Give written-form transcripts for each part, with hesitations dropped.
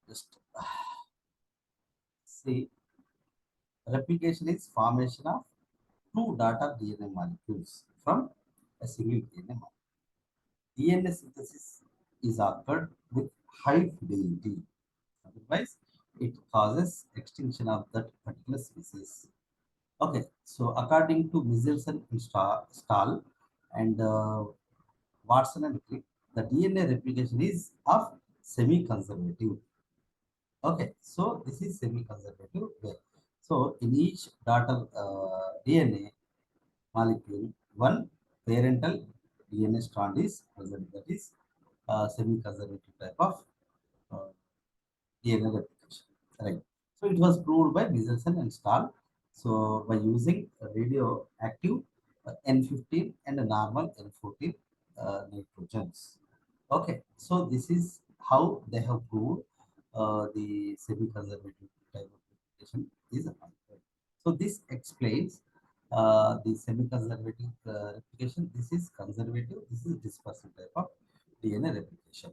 just see, replication is formation of two daughter DNA molecules from a single DNA molecule. DNA synthesis is occurred with high fidelity. Otherwise, it causes extinction of that particular species. Okay, so according to Michelson and Stahl and Watson and Crick, the DNA replication is of semi-conservative. Okay, so this is semi-conservative way. So in each daughter DNA molecule, one parental DNA strand is present. That is semi-conservative type of uh, DNA replication. Right. So it was proved by Michelson and Stahl. So by using radioactive N15 and a normal N14 nitrogens. Okay. So this is how they have proved the semi-conservative type of replication is occurred. So this explains the semi-conservative replication. This is conservative. This is dispersive type of DNA replication.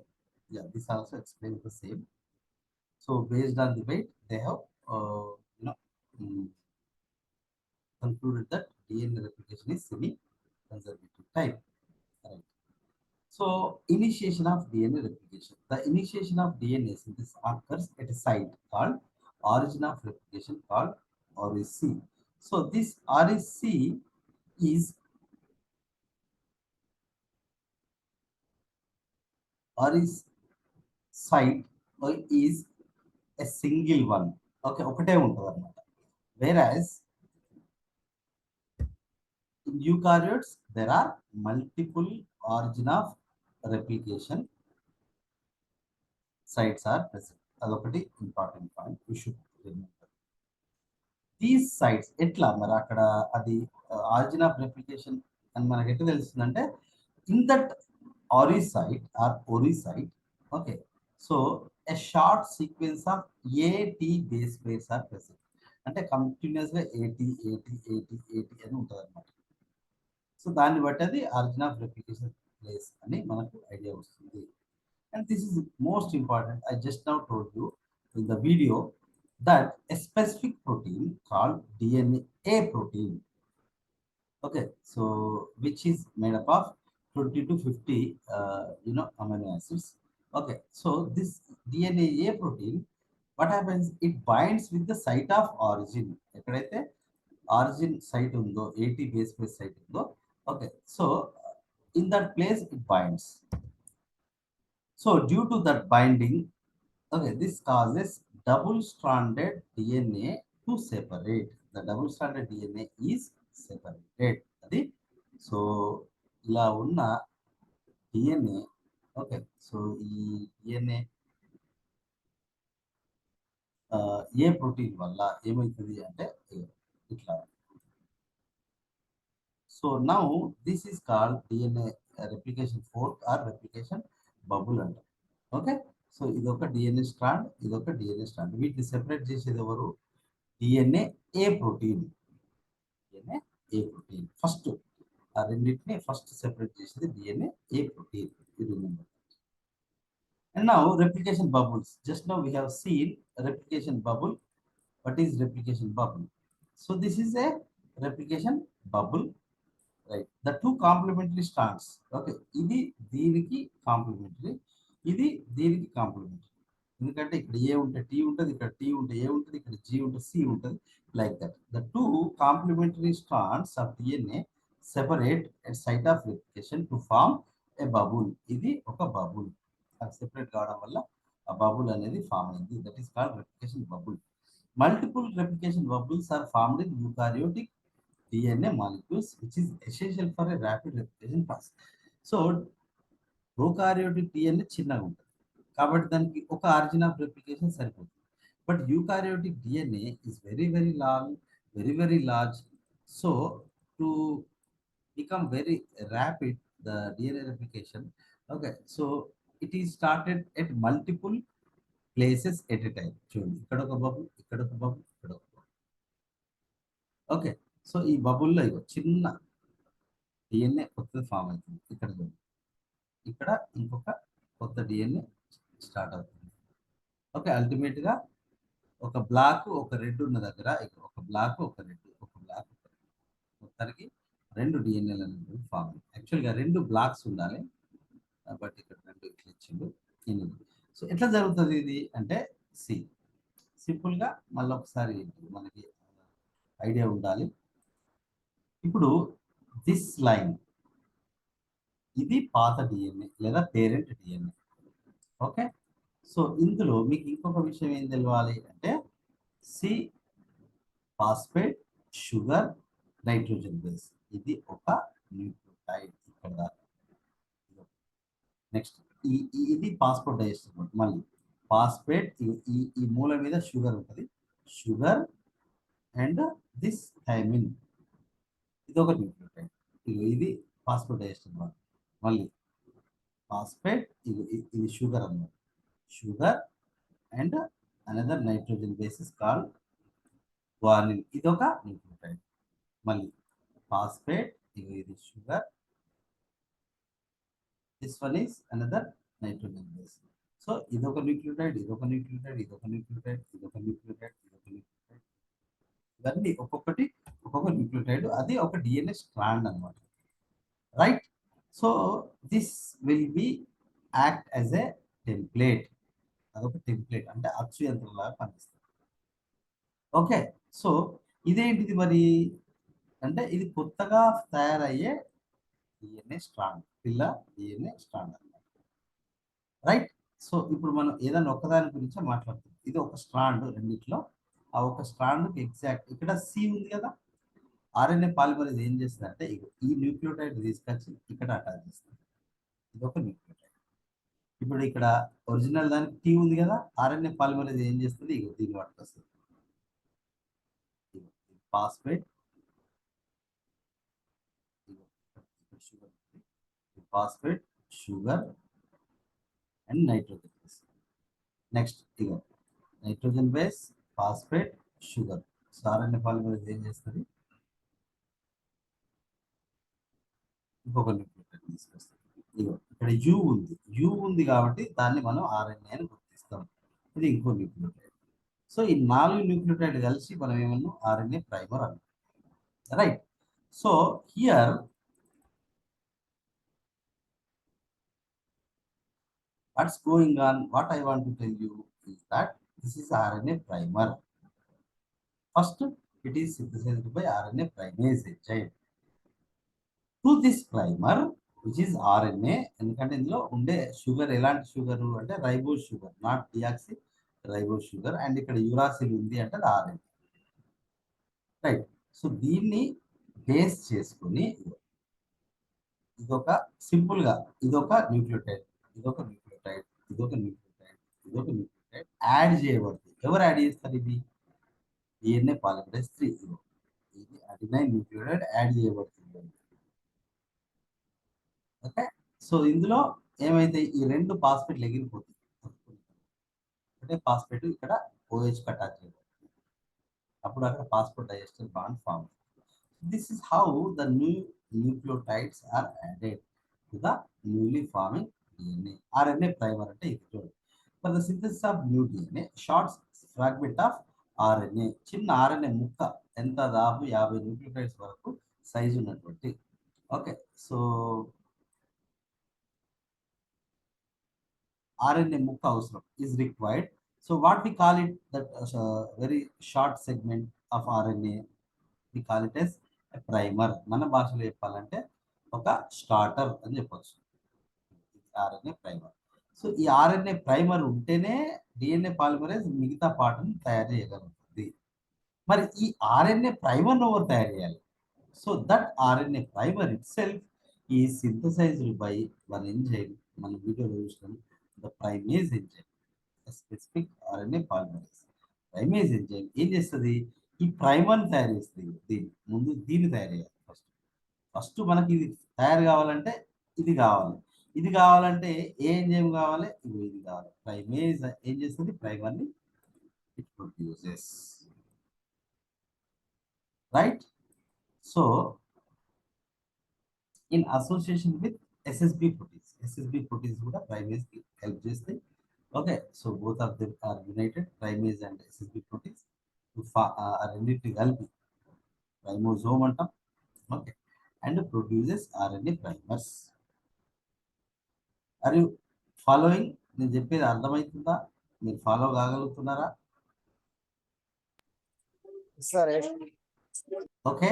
Yeah, this also explains the same. So based on the weight, they have you know mm, concluded that DNA replication is semi-conservative type. Right. So initiation of DNA replication. The initiation of DNA synthesis occurs at a site called origin of replication called REC. So this REC is REC site is a single one. Okay, ఒకటే ఉంటుంది అన్నమాట. Whereas in eukaryotes, there are multiple origin of replication sites are present. అదొకటి important point we should remember. These sites ఎట్లా మరి అక్కడ అది origin of replication అని మనకి ఎట్లా తెలుస్తుందంటే in that ori site or ori site okay so a short sequence of AT base pairs are present అంటే కంటిన్యూస్ గా ఏటీ ఏటీ ఏటీ ఏటీ అని ఉంటుంది అనమాట. సో దాన్ని బట్టి అది ఆరిజిన్ ఆఫ్ రెప్లికేషన్ ప్లేస్ అని మనకు ఐడియా వస్తుంది. And this is most important. I just now told you in the video that a specific protein called DNA protein, okay, so which is made up of 20 to 50 amino acids. Okay, so this DNA protein, what happens, it binds with the site of origin. ఎక్కడైతే origin site ఉందో ఏటీ base face site ఉందో okay so in that place it binds. So due to that binding, okay, this causes double-stranded DNA to separate. The double-stranded DNA is separated. అది so ఇలా ఉన్న DNA okay so ఈ DNA A protein వల్ల ఏమవుతుంది అంటే ఇట్లా. So now this is called DNA replication fork or replication bubble అంటారు. Okay so ఇదొక డిఎన్ఏ స్ట్రాండ్, ఇదొక డిఎన్ఏ స్ట్రాండ్. వీటిని సెపరేట్ చేసేది ఎవరు? DNA A protein. DNA A protein first ఆ రెండింటిని ఫస్ట్ సెపరేట్ చేసేది DNA A protein. Remember. And now replication bubbles. Just now we have seen replication bubble. What is replication bubble? So this is a replication bubble, right? The two complementary strands. Okay, ఇది దీనికి complementary, ఇది దీనికి complementary. ఎందుకంటే ఇక్కడ ఏ ఉంటే tea ఉంటుంది, ఇక్కడ tea ఉంటే ఏ ఉంటుంది, ఇక్కడ జీ ఉంటుంది, సి ఉంటుంది, like that. The two complementary strands of DNA separate at site of replication to form a bubble. ఇది ఒక బబుల్. అది సెపరేట్ కావడం వల్ల ఆ బబుల్ అనేది ఫామ్ అయింది. That is called replication bubble. Multiple replication bubbles are formed in eukaryotic DNA molecules, which is essential for a rapid replication process. So, prokaryotic DNA చిన్నగా ఉంటుంది కాబట్టి దానికి ఒక ఆరిజిన్ ఆఫ్ రెప్లికేషన్ సరిపోతుంది. But eukaryotic DNA is very very long, very very large. So to become very rapid the DNA replication, okay, so it is started at multiple places at a time. చూడండి ఇక్కడ ఒక bubble, ఇక్కడ ఒక bubble, ఇక్కడ ఒక bubble. Okay so ఈ బబుల్లో ఇగో చిన్న DNA కొత్తది ఫామ్ అవుతుంది. ఇక్కడ చూడండి, ఇక్కడ ఇంకొక కొత్త డిఎన్ఏ స్టార్ట్ అవుతుంది. ఓకే, అల్టిమేట్ గా ఒక బ్లాక్ ఒక రెడ్ ఉన్న దగ్గర ఒక బ్లాక్ ఒక రెడ్, ఒక బ్లాక్ ఒక రెడ్, మొత్తానికి రెండు డిఎన్ఏలు అనేది ఫామ్. యాక్చువల్గా రెండు బ్లాక్స్ ఉండాలి, బట్ ఇక్కడ రెండు ఇట్లా ఇచ్చిండు 8. సో ఎట్లా జరుగుతుంది ఇది అంటే, సి సింపుల్గా మళ్ళీ ఒకసారి మనకి ఐడియా ఉండాలి. ఇప్పుడు దిస్ లైన్ ఇది పాత డిఎన్ఏ లేదా పేరెంట్ డిఎన్ఏ. ఓకే, సో ఇందులో మీకు ఇంకొక విషయం ఏం తెలవాలి అంటే, see phosphate sugar nitrogen base, ఇది ఒక న్యూక్లియోటైడ్ ఇక్కడ. నెక్స్ట్ ఇది ఫాస్ఫేట్ డైఎస్టర్, మళ్ళీ ఫాస్ఫేట్ ఈ ఈ మూల మీద షుగర్ ఉంటుంది, షుగర్ అండ్ దిస్ థైమిన్, ఇది ఒక న్యూక్లియోటైడ్. ఇది ఫాస్ఫేట్ డైఎస్టర్, మళ్ళీ ఫాస్ఫేట్ ఇది షుగర్ అన్నమాట, sugar and another nitrogen basis called guanine, ఇది ఒక న్యూక్లియోటైడ్. మళ్ళీ ఫాస్ఫేట్ ఇది sugar, this one is another nitrogen base. So ఇదొక న్యూక్లియోటైడ్, ఇదొక న్యూక్లియోటైడ్, ఇదొక న్యూక్లియోటైడ్, ఇదొక న్యూక్లియోటైడ్, ఇదొక న్యూక్లియోటైడ్, ఇవన్నీ ఒక్కొక్కటి ఒక్కొక్క న్యూక్లియోటైడ్, అది ఒక డిఎన్ఏ స్ట్రాండ్ అన్నమాట. Right, so this will be act as a template, అదొక టెంప్లేట్ అంటే అచ్చు యంత్రం లాగా పనిస్తుంది. ఓకే, సో ఇదేంటిది మరి అంటే, ఇది కొత్తగా తయారయ్యే డిఎన్ఏ స్ట్రాండ్, పిల్ల డిఎన్ఏ స్ట్రాండ్ అన్నమాట. రైట్, సో ఇప్పుడు మనం ఏదైనా ఒక్కదాని గురించి మాట్లాడుతున్నాం, ఇది ఒక స్ట్రాండ్ రెండిట్లో, ఆ ఒక స్ట్రాండ్ ఎగ్జాక్ట్ ఇక్కడ సి ఉంది కదా, ఆర్ఎన్ఏ పాలిమరేజ్ ఏం చేస్తుంది అంటే ఈ న్యూక్లియోటైడ్ తీసుకొచ్చి ఇక్కడ అటాచ్ చేస్తుంది, ఇది ఒక న్యూక్లియోటైడ్. ఇప్పుడు ఇక్కడ ఒరిజినల్ దానికి టీ ఉంది కదా, ఆర్ఎన్ఏ పాలిమరేజ్ ఏం చేస్తుంది, ఇగో దీన్ని పట్టుకొస్తుంది, phosphate sugar, phosphate sugar and nitrogen base. Next ఇగో nitrogen base phosphate sugar, so RNA polymerase ఏం చేస్తుంది, ఇంకొక న్యూక్లియోటైడ్ తీసుకొస్తుంది. ఇగో ఇక్కడ యు ఉంది, యు ఉంది కాబట్టి దాన్ని మనం ఆర్ఎన్ఏ అని గుర్తిస్తాం, ఇది ఇంకో న్యూక్లియోటైడ్. సో ఈ 4 న్యూక్లియోటైడ్ కలిసి మనం ఏమన్నా ఆర్ఎన్ఏ ప్రైమర్ అన్నాం. Right, so here what's going on, what I want to tell you is that this is RNA primer. First, it is synthesized by RNA primase enzyme. To this primer, which is RNA, ఎందుకంటే ఇందులో ఉండే sugar ఎలాంటి sugar అంటే ribose sugar, not deoxyribose sugar, and ఇక్కడ uracil ఉంది అంటే అది RNA. Right, so దీన్ని బేస్ చేసుకొని ఇదొక సింపుల్ గా ఇదొక న్యూక్లియోటైడ్, ఇదొక న్యూక్లియోటైడ్, ఇదొక న్యూక్లియోటైడ్, ఇదొక న్యూక్లియోటైడ్ యాడ్ చేయబడుతుంది. ఎవరు యాడ్ చేస్తారు, ఇది డిఎన్ఏ పాలిమరేజ్ 3, ఇది అడినైన్ న్యూక్లియోటైడ్ యాడ్ చేయబడుతుంది. ఓకే, సో ఇందులో ఏమైతే ఈ రెండు ఫాస్ఫేట్లు ఎగిరిపోతాయి, అంటే ఫాస్ఫేట్ ఇక్కడ OH అటాచ్ చేయబడుతుంది, అప్పుడు అక్కడ phosphate diester bond form. This is how the new nucleotides are added to the newly forming DNA. RNA primer అంటే ఇది చూడండి. For the synthesis of new DNA, short fragment of RNA, చిన్న RNA ముక్క, ఎంత దాదాపు 50 న్యూక్లియోటైడ్స్ వరకు size ఉన్నటువంటి. Okay, so RNA ముక్క అవసరం is required. So what we call it, that very short segment of RNA, we call it as primer. మన భాషలో చెప్పాలంటే ఒక స్టార్టర్ అని చెప్పొచ్చు, ఆర్ఎన్ఏ ప్రైమర్. సో ఈ ఆర్ఎన్ఏ ప్రైమర్ ఉంటేనే డిఎన్ఏ పాలిమరేజ్ మిగతా పార్ట్ని తయారు చేయగలుగుతుంది. మరి ఈ ఆర్ఎన్ఏ ప్రైమర్ ఎవరు తయారు చేయాలి? So that RNA primer it self ఈ సింథసైజ్డ్ బై వన్ ఎంజైమ్, మన వీడియోలో చూసినాం, the primase enzyme, specific RNA polymerase. Primase enzyme ఏం చేస్తుంది, ఈ ప్రైమర్ని తయారు చేస్తుంది. ముందు దీన్ని తయారు చేయాలి. ఫస్ట్ ఫస్ట్ మనకి ఇది తయారు కావాలంటే ఇది కావాలి, ఇది కావాలంటే ఏ ఎంజైమ్ కావాలి, ఇది కావాలి. ప్రైమేజ్ ఏం చేస్తుంది, ప్రైమర్ని it produces. Right, so in association with SSB proteins, SSB proteins కూడా ప్రైమేజ్ కి హెల్ప్ చేస్తాయి. Okay, so both of them are united, primase and SSB proteins. ఆ రెండింటిని కలిపి రైబోజోమ్ అంటాం. Okay, and produces RNA primers. Are you following? నేను చెప్పేది అర్థమవుతుందా? మీరు ఫాలో కాగలుగుతున్నారా? సరే. ఓకే,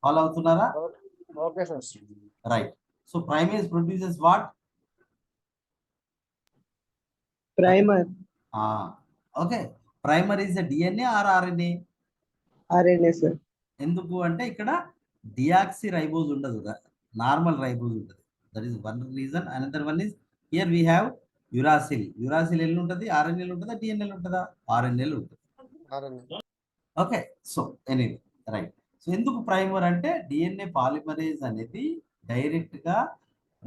ఫాలో అవుతున్నారా? Okay sir. Right. So primase produces what? Primer, okay, primer is the DNA or RNA? RNA, sir. ఎందుకు అంటే ఇక్కడ డియాక్సీ రైబోజ్ ఉండదు, నార్మల్ రైబోజ్ ఉంటుంది. That is one reason. Another one is here we have uracil. Uracil ఎల్లు ఉంటుంది, ఆర్ఎన్ఏలు ఉంటుందా, డిఎన్ఏలు ఉంటుందా? ఆర్ఎన్ఏలు ఉంటుంది. Okay, so anyway right. So ఎందుకు ప్రైమర్ అంటే డిఎన్ఏ పాలిమరేజ్ అనేది డైరెక్ట్గా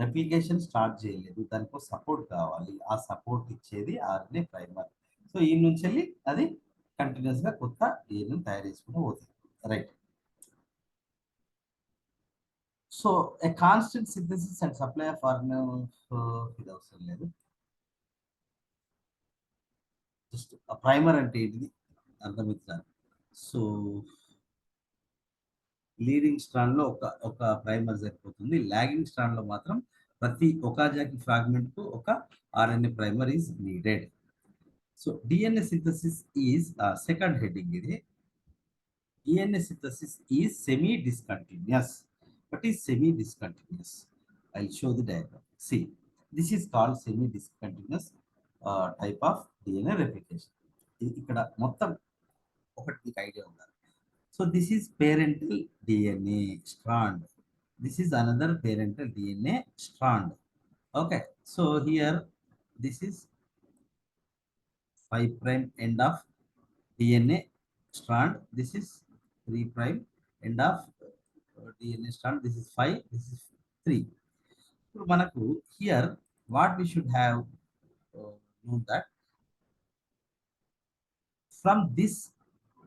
రెప్లికేషన్ స్టార్ట్ చేయలేదు, దానికి సపోర్ట్ కావాలి. ఆ సపోర్ట్ ఇచ్చేది ఆర్ఎన్ఏ ప్రైమర్. సో ఈ నుంచి వెళ్ళి అది కంటిన్యూస్గా కొత్త డిఎన్ఏ తయారు చేసుకుంటూ పోతుంది. Right. So a constant synthesis and supply of ఇది అవసరం లేదు. జస్ట్ ప్రైమర్ అంటే ఏంటిది అర్థమవుతుంది. సో లీడింగ్ స్ట్రాండ్ లో ఒక ప్రైమర్ సరిపోతుంది. లాగింగ్ స్ట్రాండ్ లో మాత్రం ప్రతి ఒకాజాకి ఫ్రాగ్మెంట్ కు ఒక RNA primer is needed. So DNA synthesis is second heading ఇది. DNA synthesis is semi-discontinuous. What is semi-discontinuous? I'll show the diagram. See, this is called semi-discontinuous type of DNA replication. ఇక్కడ మొత్తం ఒకటి మీకు idea ఉండాలి. So this is parental DNA strand. This is another parental DNA strand. Okay, so here this is 5' end of DNA strand. This is 3' end of DNA strand. This is 5. This is 3. So, manaku here what we should have known that from this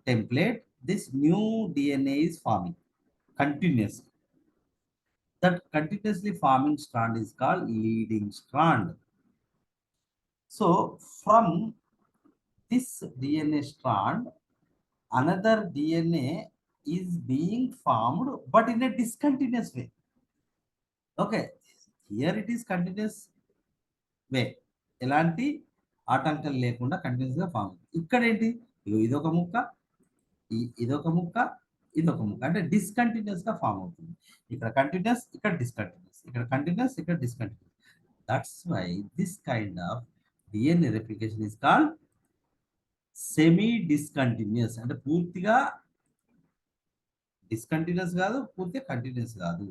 template, this new DNA is forming continuously. That continuously forming strand is called leading strand. So, from this DNA strand, another DNA is being formed but in a discontinuous way. Okay, here it is continuous way, ఎలాంటి ఆటంకం లేకుండా continuous గా form అవుతుంది. ఇక్కడ ఏంటి, ఇదొక ముక్క, ఇదొక ముక్క, ఇదొక ముక్క, అంటే డిస్కంటిన్యూస్ గా ఫామ్ అవుతుంది. ఇక్కడ కంటిన్యూస్, ఇక్కడ డిస్కంటిన్యూస్, ఇక్కడ కంటిన్యూస్, ఇక్కడ discontinuous. That's why this kind of DNA replication is called semi discontinuous. అంటే పూర్తిగా డిస్కంటిన్యూస్ కాదు, పూర్తిగా కంటిన్యూస్ కాదు.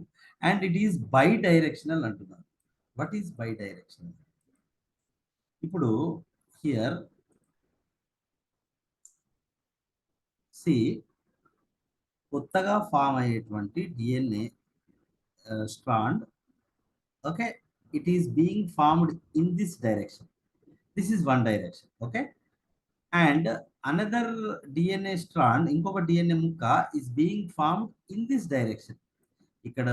And it is bidirectional అంటున్నారు. What is bidirectional? ఇప్పుడు హియర్ సి, కొత్తగా ఫామ్ అయ్యేటువంటి DNA strand, okay, it is being formed in this direction. This is one direction. Okay, and another DNA strand, ఇంకొక DNA ముక్క is being formed in this direction. ఇక్కడ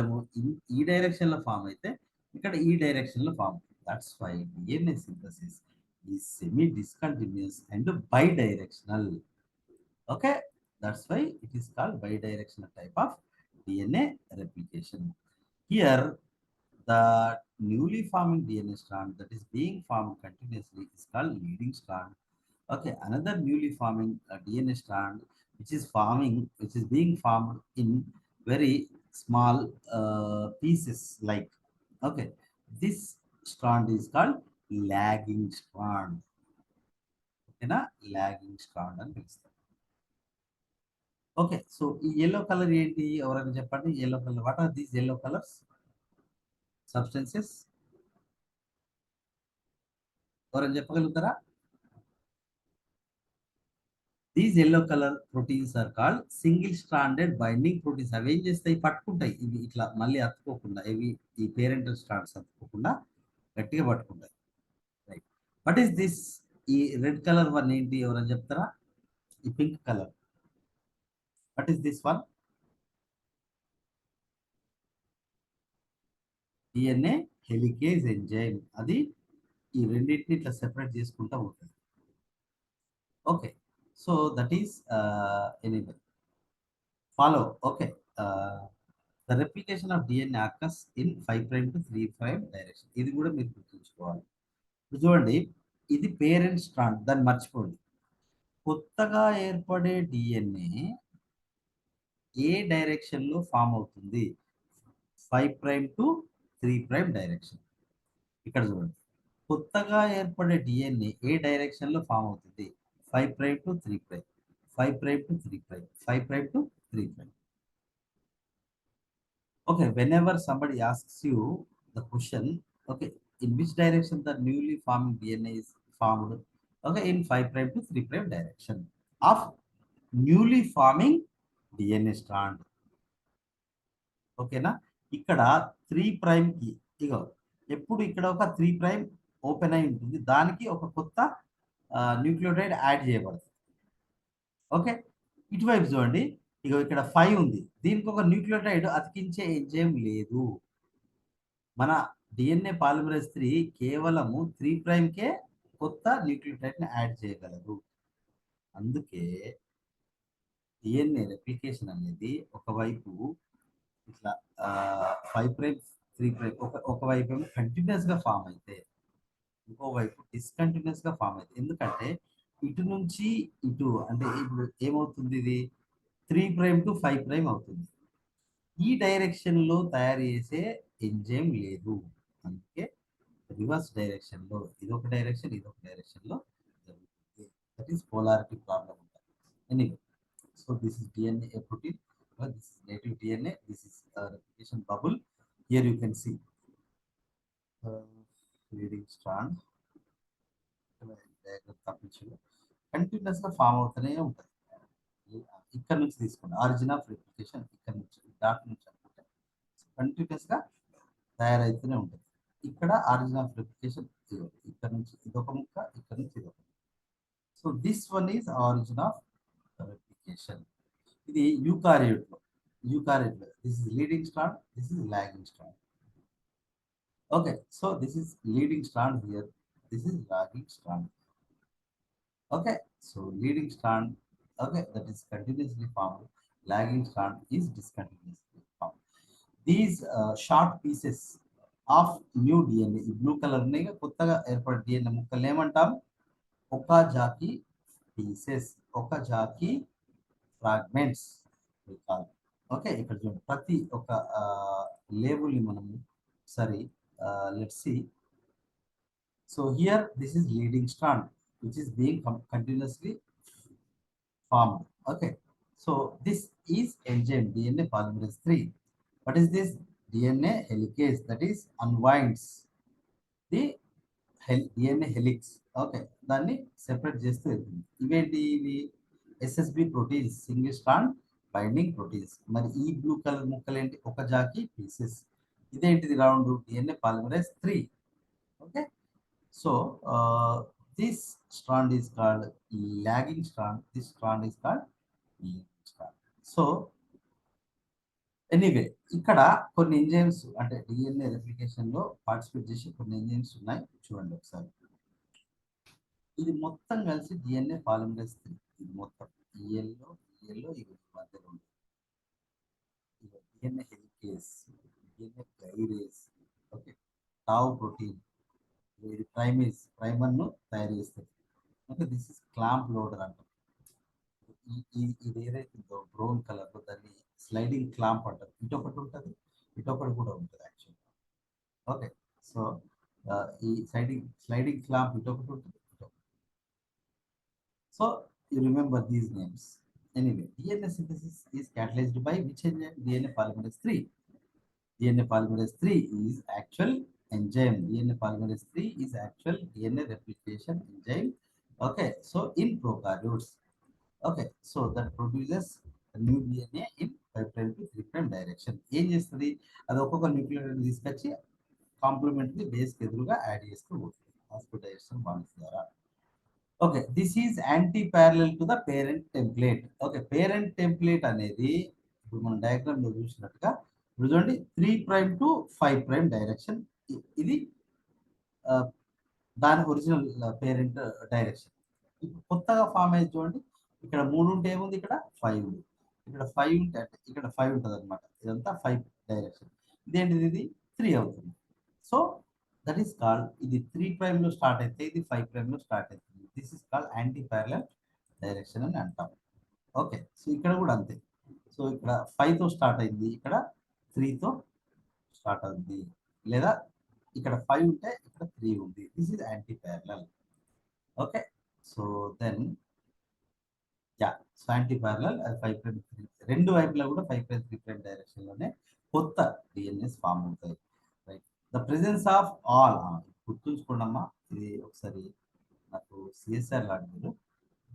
ఈ direction లో form అయితే ఇక్కడ ఈ డైరెక్షన్ లో form. That's why DNA synthesis is semi discontinuous and bidirectional. Okay, that's why it is called bidirectional type of DNA replication. Here the newly forming DNA strand that is being formed continuously is called leading strand. Okay, another newly forming DNA strand which is being formed in very small pieces, like, okay, this strand is called lagging strand. Okay na, lagging strand అని పిలుస్తారు. Okay, so ఈ yellow colour ఏంటి, ఎవరైనా చెప్పండి? yellow colour, what are these yellow colours substances? ఎవరైనా చెప్పగలుగుతారా? These yellow colour proteins are called single stranded binding proteins. అవి ఏం చేస్తాయి, పట్టుకుంటాయి, ఇవి ఇట్లా మళ్ళీ అతుక్కోకుండా, ఇవి ఈ పేరెంటల్ స్ట్రాండ్స్ అతుక్కోకుండా గట్టిగా పట్టుకుంటాయి. రైట్. What is this? ఈ రెడ్ కలర్ వన్ ఏంటి, ఎవరైనా చెప్తారా? ఈ pink colour, what is this one? DNA helicase enzyme. అది ఈ రెండింటిని ఇట్లా సెపరేట్ చేసుకుంటా పోతుంది. Okay, so that is anyway follow. Okay, the replication of DNA occurs in 5' to 3' direction. ఇది కూడా మీరు గుర్తుంచుకోవాలి. ఇప్పుడు చూడండి, ఇది పేరెంట్ స్ట్రాండ్, దాన్ని మర్చిపోండి. కొత్తగా ఏర్పడే డిఎన్ఏ ఏ డైరెక్షన్ లో ఫామ్ అవుతుంది? 5' to 3' డైరెక్షన్. ఇక్కడ చూడండి, కొత్తగా ఏర్పడే డిఎన్ఏ ఏ డైరెక్షన్ లో ఫామ్ అవుతుంది? 5' to 3', 5' to 3', 5' to 3'. Okay, whenever somebody asks you the question, okay, in which direction the newly forming DNA is formed? Okay, in 5' to 3' direction of newly forming DNA strand. ఓకేనా? ఇక్కడ 3' కి ఇగో ఎప్పుడు ఇక్కడ ఒక 3' open అయి ఉంటుంది, దానికి ఒక కొత్త న్యూక్లియోటైడ్ యాడ్ చేయబడుతుంది. ఓకే, ఇటువైపు చూడండి, ఇగో ఇక్కడ 5 ఉంది, దీనికి ఒక న్యూక్లియోటైడ్ అతికించే ఎంజైమ్ లేదు. మన డిఎన్ఏ పాలిమరేజ్ 3 కేవలము 3' కే కొత్త న్యూక్లియోటైడ్ని యాడ్ చేయగలదు. అందుకే డిఎన్ఏ రెప్లికేషన్ అనేది ఒకవైపు ఇట్లా 5', 3', ఒకవైపు ఏమో కంటిన్యూస్ గా ఫామ్ అయితే, ఇంకోవైపు డిస్కంటిన్యూస్ గా ఫామ్ అయితే. ఎందుకంటే ఇటు నుంచి ఇటు అంటే ఇప్పుడు ఏమవుతుంది, ఇది 3' to 5' అవుతుంది. ఈ డైరెక్షన్ లో తయారు చేసే ఎంజైమ్ లేదు. అందుకే రివర్స్ డైరెక్షన్ లో ఇదొక డైరెక్షన్, ఇదొక డైరెక్షన్ లో జరుగుతుంది. దట్ ఈస్ పోలారిటీ ప్రాబ్లం ఉంటుంది. Anyway, so this is DNA protein, this is native DNA, this is replication bubble. Here you can see leading strand diagram తప్పించు కంటిన్యూస్ గా ఫామ్ అవుతూనే ఉంటుంది. ఇక్కడ నుంచి తీసుకోండి, ఆరిజిన్ ఆఫ్ రెప్లికేషన్ ఇక్కడ నుంచి డాట్ నుంచి అనుకుంటే కంటిన్యూస్ గా తయారైతూనే ఉంటుంది. ఇక్కడ ఆరిజిన్ ఆఫ్ రెప్లికేషన్ ఇక్కడ నుంచి ఇదొక ముక్క, ఇక్కడ నుంచి ఇదొక. So this one is origin of replication. ఇది యూకారియోట్ లో this is leading strand, this is logging strand. Okay, so this is leading strand here, this is logging strand. Okay, so leading strand, okay, that is continuously formed, lagging strand is discontinuously formed. These short pieces of new DNA, ఈ blue colour ఉన్నాయి కొత్తగా ఏర్పడే DNA ముక్కలు ఏమంటాం? ఒకాజాకి pieces, ఒకాజాకి fragments. Okay, ఇక్కడ చూడండి, ప్రతి ఒక్క లేబుల్ని మనము సరే let's see. So here this is leading strand which is being continuously formed. Okay, so this is enzyme DNA polymerase 3. What is this? DNA helicase, that is unwinds the DNA helix. Okay, దాన్ని separate చేస్తూ వెళ్తుంది. ఇవేంటి? ఇవి SSB proteins, single strand binding proteins. మరి ఈ blue colour ముక్కలు ఏంటి? ఒక జాకి పీసెస్. ఇదేంటిది? Round DNA polymerase 3. Okay, so this strand is called lagging strand, this strand is called leading strand. So anyway, ఇక్కడ కొన్ని ఎంజైమ్స్ అంటే డిఎన్ఏ రెప్లికేషన్ లో పార్టిసిపేట్ చేసి కొన్ని ఎంజైమ్స్ ఉన్నాయి, చూడండి ఒకసారి. ఇది మొత్తం కలిసి డిఎన్ఏ పాలిమరేజ్ 3. ఇది మొత్తం ఈఎల్లో ఇది మధ్యలో ఉంది. DNA helicase, DNA gyrase, okay, tau protein, ఇది ప్రైమర్ ను తయారు చేస్తుంది. Okay, this is clamp loader అంటారు. ఇది ఏదైతే బ్రౌన్ కలర్ లో దాన్ని స్లైడింగ్ క్లాంప్ అంటారు. ఇటొకటి ఉంటుంది, ఇటొకటి కూడా ఉంటుంది యాక్చువల్గా. ఓకే, సో ఈ స్లైడింగ్ క్లాంప్ ఇటొకటి ఉంటుంది, ఇటొకటి. So you remember these names. Anyway, DNA synthesis is catalyzed by which enzyme? DNA polymerase 3. DNA polymerase 3 is actual enzyme. DNA polymerase 3 is actual DNA replication enzyme. Okay, so in prokaryotes. Okay, so that produces a new DNA in 5' to 3' direction. ఏం చేస్తుంది? అది ఒక్కొక్క nucleotide తీసుకొచ్చి complementary base ఎదురుగా add చేస్తూ పోతుంది hospitalisation bonds ద్వారా. Okay, this is anti parallel to the parent template. Okay, parent template అనేది ఇప్పుడు మనం డయాగ్రామ్ లో చూసినట్టుగా ఇప్పుడు చూడండి 3' to 5' డైరెక్షన్. ఇది దాని ఒరిజినల్ పేరెంట్ డైరెక్షన్. ఇప్పుడు కొత్తగా ఫామ్ అయ్యేది చూడండి, ఇక్కడ 3 ఉంటే ఏముంది, ఇక్కడ 5 ఉంది. ఇక్కడ 5 ఉంటే అంటే ఇక్కడ 5 ఉంటుంది అనమాట. ఇదంతా 5 డైరెక్షన్. ఇదేంటిది, ఇది 3 అవుతుంది. సో దట్ ఈస్ కాల్డ్, ఇది 3 ప్రైమ్ లో స్టార్ట్ అయితే ఇది 5 ప్రైమ్ లో స్టార్ట్ అవుతుంది. This is called anti parallel direction అని అంటాం. ఓకే, సో ఇక్కడ కూడా అంతే. సో ఇక్కడ 5 తో స్టార్ట్ అయింది, ఇక్కడ 3 తో స్టార్ట్ అవుతుంది, లేదా ఇక్కడ 5 ఉంటే ఇక్కడ 3 ఉంది. This is antiparallel. Okay, so then yeah, so antiparallel అది 5 ప్రైమ్ 3, రెండు వైపులా కూడా 5 ప్రైమ్ 3 ప్రైమ్ డైరెక్షన్ లోనే కొత్త డిఎన్ఏస్ ఫామ్ అవుతాయి. Right, the presence of all, గుర్తుంచుకోండమ్మా, ఇది ఒకసారి నాకు సిఎస్ఆర్ లాంటి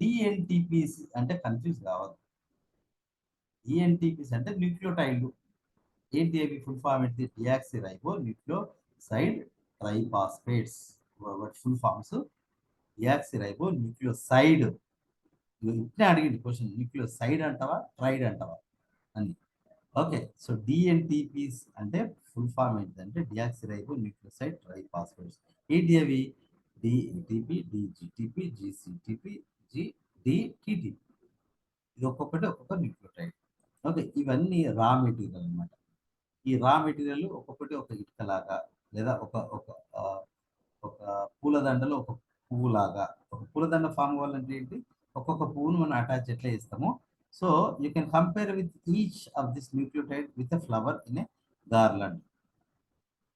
డిఎన్టీపీస్ అంటే కన్ఫ్యూజ్ కావద్దు. డిఎన్టీపీస్ అంటే న్యూక్లియోటైడ్లు. ఏంటి అవి ఫుల్ ఫామ్ ఏంటి, డియాక్సి రైబో న్యూక్లియోసైడ్ ట్రైఫాస్ఫేట్స్. వాటి ఫుల్ ఫామ్స్ డియాక్సి రైబో న్యూక్లియోసైడ్. ఇట్లా అడిగింది క్వశ్చన్, న్యూక్లియోసైడ్ అంటావా ట్రైడ్ అంటావా అని. ఓకే, సో డిఎన్టీపీస్ అంటే ఫుల్ ఫామ్ ఏంటంటే డియాక్సి రైబో న్యూక్లియోసైడ్ ట్రైఫాస్ఫేట్స్. ఏంటి అవి, డిఏటిపి డిజిటిపి జిసిటిపి డిటిటిపి. ఇది ఒక్కొక్కటి ఒక్కొక్క న్యూక్లియోటైడ్. ఓకే, ఇవన్నీ రా మెటీరియల్ అనమాట. ఈ రా మెటీరియల్ ఒక్కొక్కటి ఒక ఇటుకలాగా, లేదా ఒక ఒక ఆ, ఒక పూలదండలో ఒక పువ్వులాగా. ఒక పూలదండ ఫామ్ అవ్వాలంటే ఏంటి, ఒక్కొక్క పువ్వును మనం అటాచ్ ఎట్లా చేస్తామో, so you can compare with each of this nucleotide with a flower in a garland.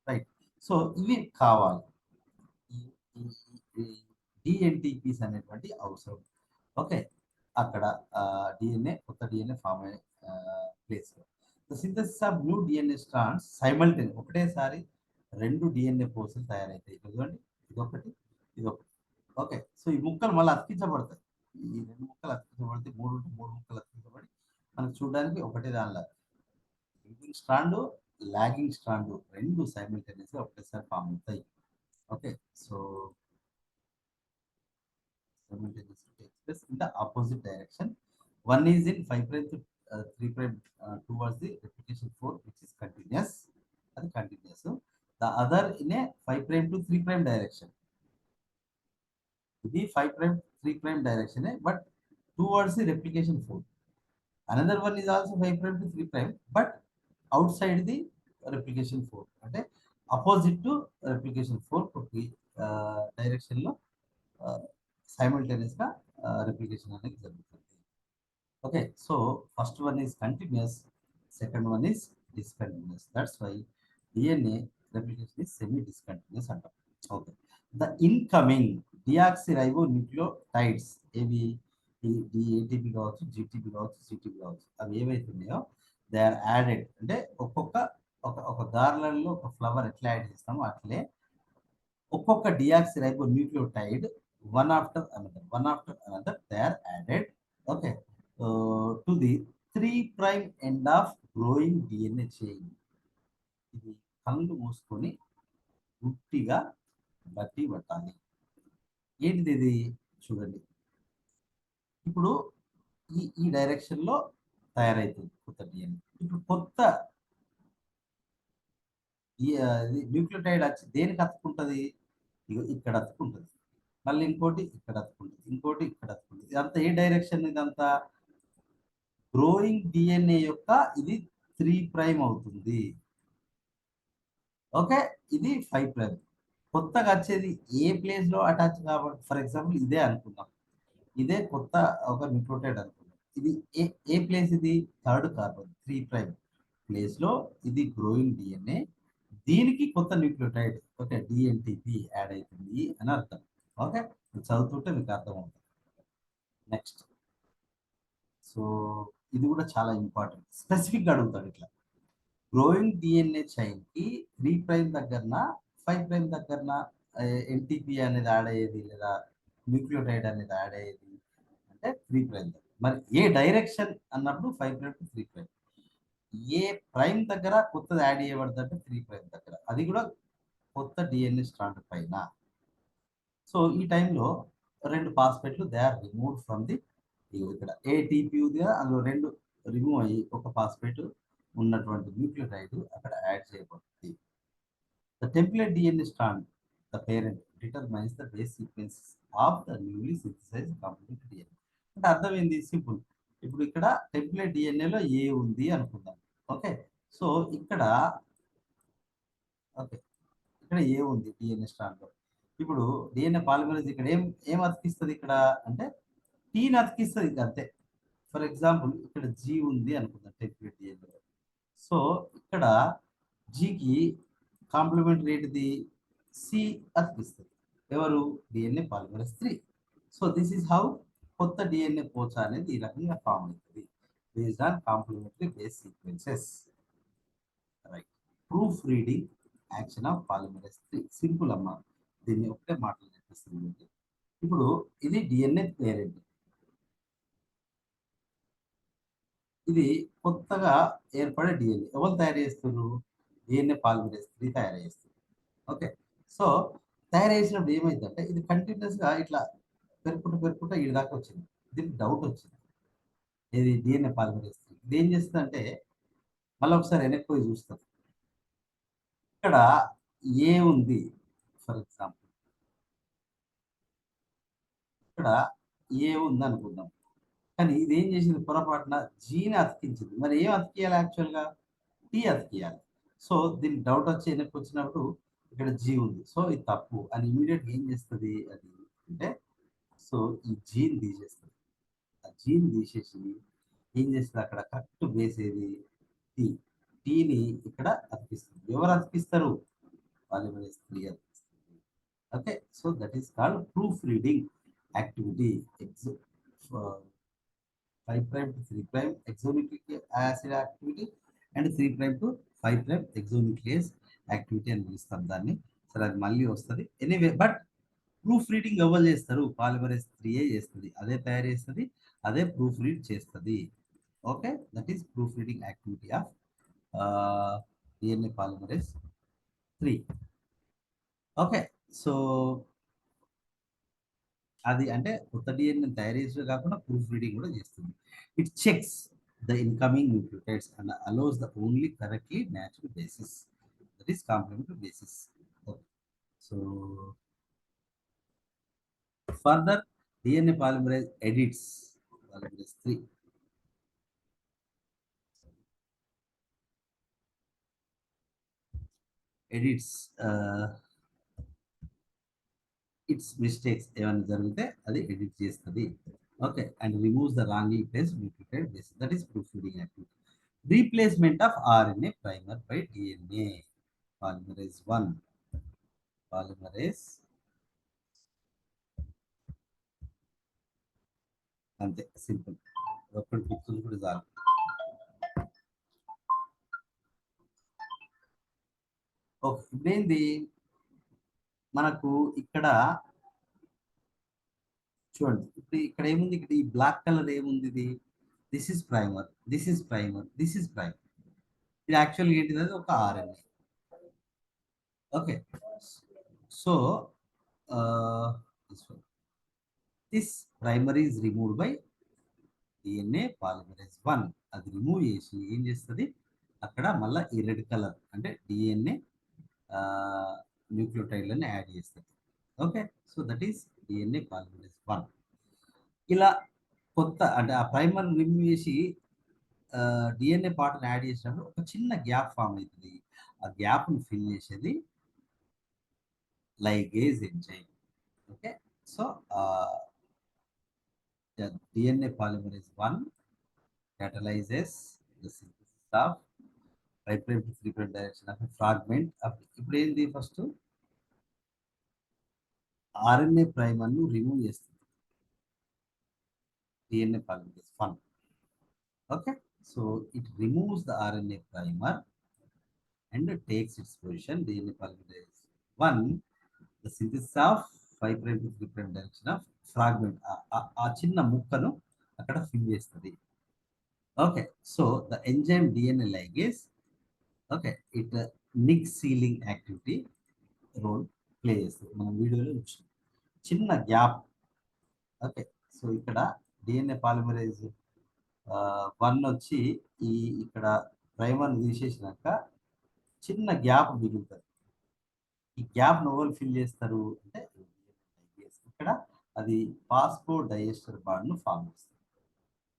Right, so ఇవి కావాలి, డిఎన్టీపీస్ అనేటువంటి అవసరం. ఓకే, అక్కడ డిఎన్ఏ కొత్త డిఎన్ఏ ఫామ్ అయ్యే place. The synthesis of new DNA strands simultaneous, ఒకటేసారి రెండు డిఎన్ఏ పోర్షన్లు తయారవుతాయి. చూడండి, ఇదొకటి ఇదొకటి. ఓకే, సో ఈ ముక్కలు మళ్ళీ అతికించబడతాయి. ఈ రెండు ముక్కలు అతికించబడితే మూడు మూడు ముక్కలు అతికించబడి మనకు చూడడానికి ఒకటే దానిలా లీడింగ్ స్ట్రాండ్, లాగింగ్ స్ట్రాండ్ రెండు సైమల్టేనియస్ గా ఒకటేసారి ఫామ్ అవుతాయి. Okay, so simultaneously takes place in the opposite direction. One is in 5 prime to 3 prime towards the replication 4, which is continuous. That continuous. The other in a 5 prime to 3 prime direction. The 5 prime 3 prime direction, but towards the replication 4. Another one is also 5 prime to 3 prime, but outside the replication 4. Okay, opposite to replication 4 direction లో simultaneous గా replication అనేది జరుగుతుంది. Okay, so first one is continuous, second one is discontinuous. That's why DNA replication is semi discontinuous అంటాం. Okay, the incoming deoxyribonucleotides, ఏవి dATP కావచ్చు, జిటిపి కావచ్చు, CTP కావచ్చు, అవి ఏవైతే ఉన్నాయో దే ఆర్ యాడెడ్. అంటే ఒక్కొక్క ఒక గార్లెండ్లో ఒక ఫ్లవర్ ఎట్లా యాడ్ చేస్తామో అట్లే ఒక్కొక్క డియాక్సిరైబో nucleotide one after another they are added. Okay, to the 3 prime end of growing DNA chain. ఇది కళ్ళు మూసుకొని గుట్టిగా బట్టి పట్టాలి. ఏంటిది ఇది చూడండి, ఇప్పుడు ఈ డైరెక్షన్ లో తయారైతుంది కొత్త డిఎన్ఏ. ఇప్పుడు కొత్త న్యూక్లియోటైడ్ వచ్చి దేనికి అతుక్కుంటుంది, ఇక్కడ అతుక్కుంటుంది, మళ్ళీ ఇంకోటి ఇక్కడ అతుక్కుంటుంది, ఇంకోటి ఇక్కడ అతుక్కుంటుంది. ఇదంతా ఏ డైరెక్షన్, ఇదంతా గ్రోయింగ్ డిఎన్ఏ యొక్క ఇది 3 ప్రైమ్ అవుతుంది. ఓకే, ఇది 5 ప్రైమ్. కొత్తగా వచ్చేది ఏ ప్లేస్ లో అటాచ్ కాబట్టి, ఫర్ ఎగ్జాంపుల్ ఇదే అనుకుందాం, ఇదే కొత్త ఒక న్యూక్లియోటైడ్ అనుకుందాం. ఇది ఏ ప్లేస్, ఇది థర్డ్ కార్బన్ 3 ప్రైమ్ ప్లేస్ లో ఇది గ్రోయింగ్ డిఎన్ఏ, దీనికి కొత్త న్యూక్లియోటైడ్ ఓకే డిఎన్టీపీ యాడ్ అవుతుంది అని అర్థం. ఓకే, చదువుతుంటే మీకు అర్థమవుతుంది. నెక్స్ట్, సో ఇది కూడా చాలా ఇంపార్టెంట్, స్పెసిఫిక్గా అడుగుతాడు ఇట్లా. గ్రోయింగ్ డిఎన్ఏ చైన్ కి 3 ప్రైమ్ దగ్గరన 5 ప్రైమ్ దగ్గరన ఎన్టీపీ అనేది యాడ్ అయ్యేది, లేదా న్యూక్లియోటైడ్ అనేది యాడ్ అయ్యేది అంటే 3 ప్రైమ్ దగ్గర. మరి ఏ డైరెక్షన్ అన్నప్పుడు 5 prime to 3 prime. A prime దగ్గర కొత్తది యాడ్ చేయబడుతుంది అంటే 3 ప్రైమ్ దగ్గర, అది కూడా కొత్త డిఎన్ఏ స్ట్రాండ్ పైన. సో ఈ టైంలో రెండు పాస్పేట్లు they are remove from the, ఇక్కడ ఏటీపీ ఉంది కదా, అందులో రెండు రిమూవ్ అయ్యి ఒక పాస్పేట్ ఉన్నటువంటి న్యూక్లియోటైడ్ అక్కడ యాడ్ చేయబడుతుంది. The template DNA strand, the parent determines the base sequence of the newly synthesized complement DNA. అంటే అర్థం ఏంది? సింపుల్. ఇప్పుడు ఇక్కడ టెంప్లేట్ డిఎన్ఏలో ఏ ఉంది అనుకుందాం. ఓకే, సో ఇక్కడ ఓకే ఇక్కడ ఏ ఉంది డిఎన్ఏ స్ట్రాండ్ లో. ఇప్పుడు డిఎన్ఏ పాలిమరేజ్ ఇక్కడ ఏం ఏం అతికిస్తుంది ఇక్కడ అంటే టీని అతికిస్తుంది ఇంకా అంతే. ఫర్ ఎగ్జాంపుల్ ఇక్కడ జీ ఉంది అనుకుందాం టెంప్లేట్ డిఎన్ఏలో. సో ఇక్కడ జీకి కాంప్లిమెంటరీ ఏంటిది? సి అతికిస్తుంది. ఎవరు? DNA polymerase 3. So this is how కొత్త డిఎన్ఏ పోచా అనేది ఈ రకంగా ఫామ్ అవుతుంది based on complementary base sequences. Right. Proofreading action of polymerase 3 simple అమ్మా, దీన్ని ఒకటే మాటలు చెప్పేస్తుంది. ఇప్పుడు ఇది డిఎన్ఏ పేరెంట్, ఇది కొత్తగా ఏర్పడే డిఎన్ఏ. ఎవరు తయారు చేస్తున్నారు? డిఎన్ఏ పాలిమరేజ్ 3 తయారు చేస్తుంది. ఓకే, సో తయారు చేసినప్పుడు ఏమైందంటే ఇది కంటిన్యూస్ గా ఇట్లా పెరుకుంటూ ఈ దాకా వచ్చింది. దీనికి డౌట్ వచ్చింది, ఇది డిఎన్ఏ పాలిమరేజ్ 3 ఇది ఏం చేస్తుంది అంటే మళ్ళీ ఒకసారి వెనక్కి పోయి చూస్తుంది. ఇక్కడ ఏ ఉంది ఫర్ ఎగ్జాంపుల్, ఇక్కడ ఏ ఉంది అనుకుందాం, కానీ ఇది ఏం చేసింది? పొరపాటున జీని అతికించింది. మరి ఏం అతికియాలి? యాక్చువల్గా టీ అతికియాలి. సో దీనికి డౌట్ వచ్చి వెనక్కి వచ్చినప్పుడు ఇక్కడ జీ ఉంది, సో ఇది తప్పు అని ఇమీడియట్గా ఏం చేస్తుంది అది అంటే, సో ఈ జీన్ తీసేస్తుంది. ఆ జీన్ తీసేసి ఏం చేస్తుంది? అక్కడ కరెక్ట్ బేస్ ఏది? టీ. టీని ఇక్కడ అతికిస్తుంది. ఎవరు అతికిస్తారు? పాలిమరేజ్ 3 అతికిస్తుంది. Okay, so that is called proofreading activity. 5' to 3' exonucleic acid activity and 3' to 5' exonuclease activity అని పిలుస్తాం దాన్ని. సరే అది మళ్ళీ వస్తుంది. ఎనీవే బట్ ప్రూఫ్ రీడింగ్ ఎవరు చేస్తారు? పాలిమరేజ్ 3 చేస్తుంది. అదే తయారు చేస్తుంది, అదే ప్రూఫ్ రీడ్ చేస్తుంది. Okay, that is proofreading activity of DNA polymerase 3. Okay, so అది అంటే కొత్త డిఎన్ఏ తయారు చేసే కాకుండా ప్రూఫ్ రీడింగ్ కూడా చేస్తుంది. It checks the incoming nucleotides and allows the only correctly matched bases, that is complementary bases. So further DNA polymerase edits polymerase 3. Edits its mistakes ఏమైనా జరిగితే అది ఎడిట్ చేస్తుంది. Okay, and removes the wrongly placed nucleotide base, that is proofreading activity. Replacement of RNA primer by DNA polymerase 1. Polymerase అంతే simple, ఒక్కటి గుర్తులు కూడా చాలు. Okay, ఇప్పుడేంది మనకు ఇక్కడ చూడండి, ఇప్పుడు ఇక్కడ ఏముంది? ఇక్కడ ఈ బ్లాక్ కలర్ ఏముంది? ఇది this is primer, this is primer, this is primer. ఇది యాక్చువల్గా ఏంటిది? అది ఒక RNA. Okay, so this primer is removed by DNA polymerase 1. అది రిమూవ్ చేసి ఏం చేస్తుంది? అక్కడ మళ్ళీ ఈ రెడ్ కలర్ అంటే డిఎన్ఏ న్యూక్లియోటైడ్లను యాడ్ చేస్తుంది. Okay, so that is DNA polymerase 1. ఇలా కొత్త అంటే ఆ ప్రైమర్ రిమూవ్ చేసి డిఎన్ఏ పార్ట్ని యాడ్ చేసినప్పుడు ఒక చిన్న గ్యాప్ ఫామ్ అవుతుంది. ఆ గ్యాప్ని ఫిల్ చేసేది ligase enzyme. Okay, so DNA polymerase 1 catalyzes the synthesis of 5' to 3' direction of a fragment of. ఇప్పుడు ఏంది? ఫస్ట్ ఆర్ఎన్ఏ ప్రైమర్ ను రిమూవ్ చేస్తుంది DNA polymerase 1. Okay, so it removes the RNA primer and takes its position DNA polymerase 1, the synthesis of 5' to 3' direction of fragment. ఆ చిన్న ముక్కను అక్కడ fill చేస్తుంది. Okay, so the enzyme DNA ligase, okay, it nick sealing activity role play చేస్తుంది. మనం వీడియోలో చూసాం చిన్న గ్యాప్. ఓకే, సో ఇక్కడ డిఎన్ఏ పాలిమరేజ్ 1 వచ్చి ఈ ఇక్కడ ప్రైమర్ తీసేసినాక చిన్న గ్యాప్ మిగులుతుంది. ఈ గ్యాప్ ఎవరు ఫిల్ చేస్తారు అంటే ఇక్కడ అది పాస్పో డైఎస్టర్ బాండ్ ను ఫామ్ చేస్తుంది.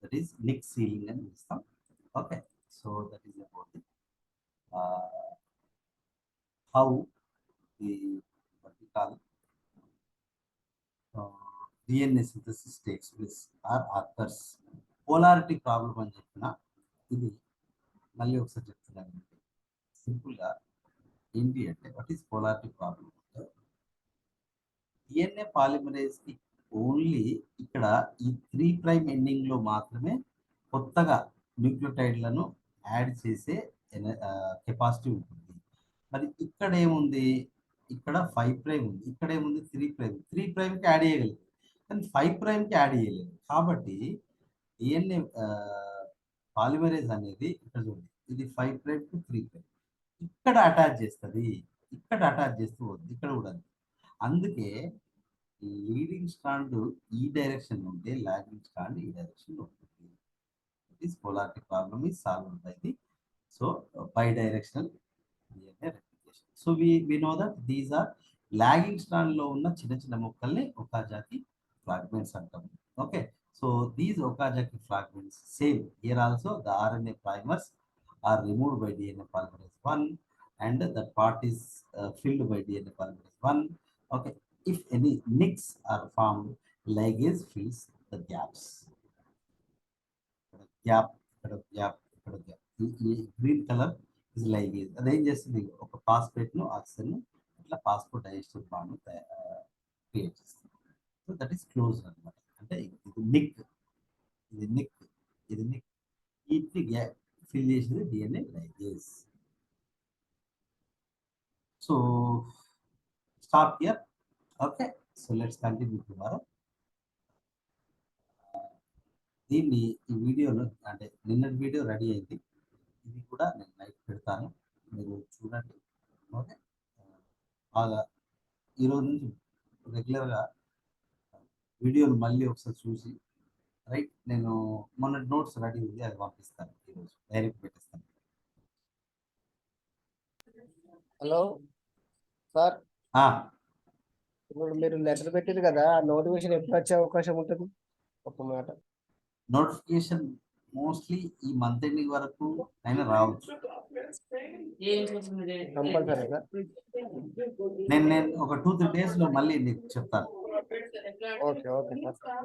దట్ ఈస్ నిక్ సీలింగ్ అని పిలుస్తాం. Okay, so that is about the how the what we call DNA synthesis takes place or occurs. Polarity problem అని చెప్పిన ఇది మళ్ళీ ఒకసారి చెప్తున్నాను. సింపుల్గా ఏంటి అంటే వాట్ ఈస్ పోలారిటీ ప్రాబ్లం అంటే డిఎన్ఏ పాలిమరేజ్కి ఓన్లీ ఇక్కడ ఈ 3' ఎండింగ్ లో మాత్రమే కొత్తగా న్యూక్లియోటైడ్లను యాడ్ చేసే కెపాసిటీ ఉంటుంది. మరి ఇక్కడ ఏముంది, ఇక్కడ 5' ఉంది, ఇక్కడ ఏముంది 3'. కి యాడ్ చేయగలదు కానీ 5'కి యాడ్ చేయలేదు. కాబట్టి డిఎన్ఏ పాలిమరేజ్ అనేది ఇక్కడ చూడండి, ఇది 5' టు 3'. ఇక్కడ అటాచ్ చేస్తుంది, ఇక్కడ అటాచ్ చేస్తూ వద్దు, ఇక్కడ కూడా. అందుకే లీడింగ్ స్ట్రాండ్ ఈ డైరెక్షన్ ఉంటే లాగింగ్ స్ట్రాండ్ ఈ డైరెక్షన్ ఉంటుంది. This polarity problem is solved by the bidirectional DNA replication. So we know that these are lagging strand లో ఉన్న చిన్న చిన్న మొక్కల్ని ఒకాజాకి ఫ్రాగ్మెంట్స్ అంటాం. Okay, so these okazaki fragments, same here also the RNA primers are removed by DNA polymerase 1 and that part is filled by DNA polymerase 1. Okay, if any nicks are formed, ligase fills the gaps. Gap, gap. ఈ green colour is ligase. అదేం చేస్తుంది, ఒక phosphate ను oxygen ఇట్లా phospho diester bond create చేస్తుంది. So that is close అనమాట. అంటే ఇది నిక్, ఇది నిక్, ఇది నిక్, వీటిని ఫిల్ చేసేది DNA ligase. So stop here. Okay, so let's continue tomorrow. దీన్ని ఈ వీడియోలో అంటే నిన్నటి వీడియో రెడీ అయింది, ఇది కూడా నేను లైక్ పెడతాను, మీరు చూడండి. ఓకే, బాగా ఈరోజు నుంచి రెగ్యులర్గా వీడియోలు మళ్ళీ ఒకసారి చూసి రైట్. నేను మొన్న నోట్స్ రెడీ ఉంది, అది పంపిస్తాను ఈరోజు, డైరెక్ట్ పెట్టేస్తాను. హలో సార్, ఇప్పుడు మీరు లెటర్ పెట్టారు కదా, నోటిఫికేషన్ ఎప్పుడు వచ్చే అవకాశం ఉంటుంది? ఒక మాట. నోటిఫికేషన్ మోస్ట్లీ ఈ మంత్ ఎండింగ్ వరకు అయినా రావచ్చు. Compulsory sir. నేను ఒక 2-3 days లో మళ్ళీ నీకు చెప్తాను. Okay okay sir.